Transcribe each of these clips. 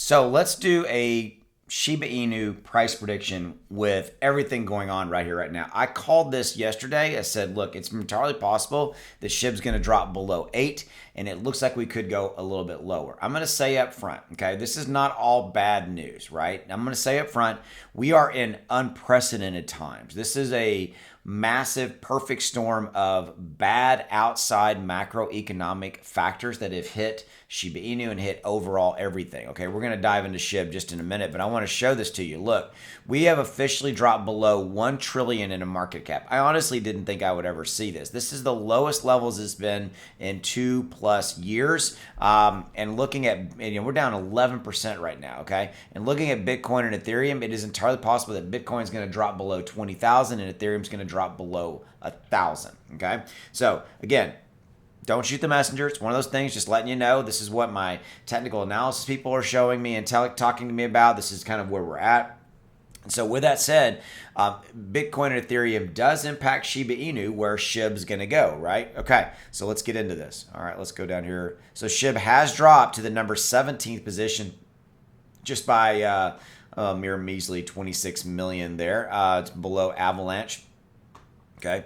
So let's do a Shiba Inu price prediction with everything going on right here, right now. I called this yesterday. I said, look, it's entirely possible that SHIB's going to drop below 8, and it looks like we could go a little bit lower. I'm going to say up front, okay, this is not all bad news, right? I'm going to say up front, we are in unprecedented times. This is a massive perfect storm of bad outside macroeconomic factors that have hit Shiba Inu and hit overall everything. Okay, we're going to dive into SHIB just in a minute, but I want to show this to you. Look, we have officially dropped below 1 trillion in a market cap. I honestly didn't think I would ever see this. This is the lowest levels it's been in 2+ years. And looking at, we're down 11% right now. Okay, and looking at Bitcoin and Ethereum, it is entirely possible that Bitcoin is going to drop below 20,000 and Ethereum is going to drop below 1,000. Okay, so again, don't shoot the messenger. It's one of those things, just letting you know. This is what my technical analysis people are showing me and talking to me about. This is kind of where we're at. And so with that said, Bitcoin and Ethereum does impact Shiba Inu, where SHIB's going to go, right? Okay, so let's get into this. All right, let's go down here. So SHIB has dropped to the number 17th position just by mere measly 26 million there. It's below Avalanche. Okay.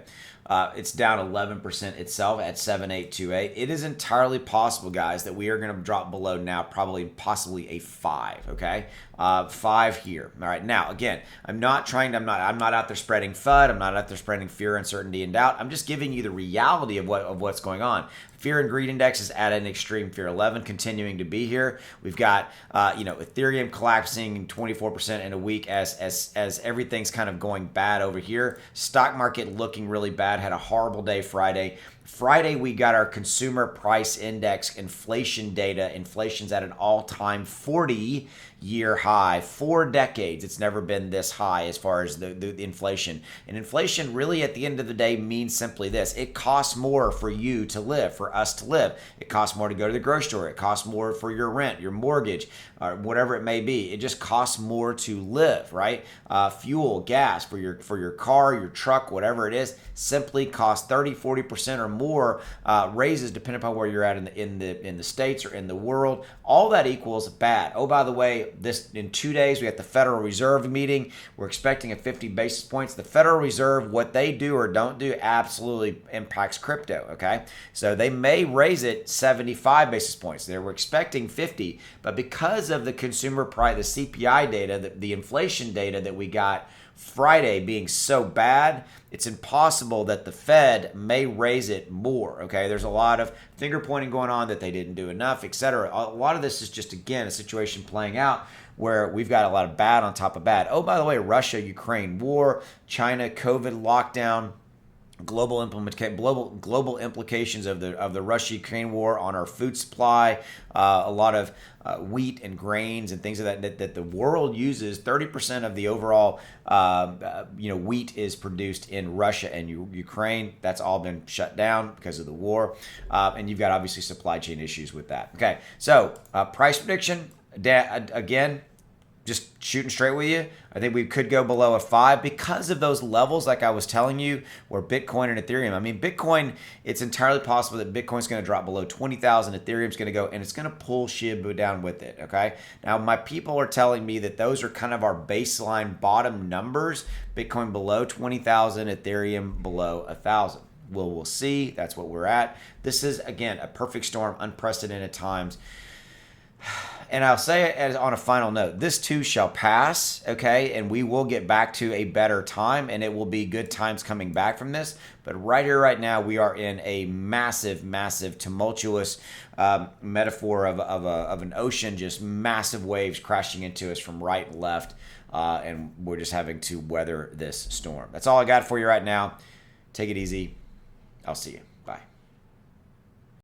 It's down 11% itself at 7828. It is entirely possible, guys, that we are going to drop below now, possibly a 5. Okay, 5 here. All right. Now, again, I'm not out there spreading FUD. I'm not out there spreading fear, uncertainty, and doubt. I'm just giving you the reality of what's going on. Fear and greed index is at an extreme. Fear 11 continuing to be here. We've got Ethereum collapsing 24% in a week as everything's kind of going bad over here. Stock market looking really bad. Had a horrible day Friday. Friday, we got our consumer price index inflation data. Inflation's at an all-time 40-year high. 4 decades, it's never been this high as far as the inflation. And inflation really, at the end of the day, means simply this. It costs more for you to live, for us to live. It costs more to go to the grocery store. It costs more for your rent, your mortgage, or whatever it may be. It just costs more to live, right? Fuel, gas for your car, your truck, whatever it is, simply costs 30, 40% or more raises depending upon where you're at in the States or in the world. All that equals bad. Oh, by the way, this in 2 days we got the Federal Reserve meeting. We're expecting a 50 basis points. The Federal Reserve, what they do or don't do, absolutely impacts crypto. Okay, so they may raise it 75 basis points. They were expecting 50, but because of the consumer price, the CPI data, the inflation data that we got Friday being so bad, it's impossible that the Fed may raise it more. Okay, there's a lot of finger pointing going on that they didn't do enough, etc. A lot of this is just, again, a situation playing out where we've got a lot of bad on top of bad. Oh, by the way, Russia-Ukraine war, China COVID lockdown, global implications of the Russia-Ukraine war on our food supply, a lot of wheat and grains and things of that the world uses. 30% of the overall wheat is produced in Russia and Ukraine. That's all been shut down because of the war, and you've got obviously supply chain issues with that. Okay, so price prediction again. Just shooting straight with you, I think we could go below a 5 because of those levels, like I was telling you, where Bitcoin and Ethereum. I mean, Bitcoin, it's entirely possible that Bitcoin's going to drop below 20,000, Ethereum's going to go, and it's going to pull Shiba down with it, okay? Now, my people are telling me that those are kind of our baseline bottom numbers, Bitcoin below 20,000, Ethereum below 1,000. Well, we'll see. That's what we're at. This is, again, a perfect storm, unprecedented times. And I'll say it as on a final note, this too shall pass, okay? And we will get back to a better time, and it will be good times coming back from this. But right here, right now, we are in a massive, massive, tumultuous metaphor of an ocean, just massive waves crashing into us from right and left, and we're just having to weather this storm. That's all I got for you right now. Take it easy. I'll see you.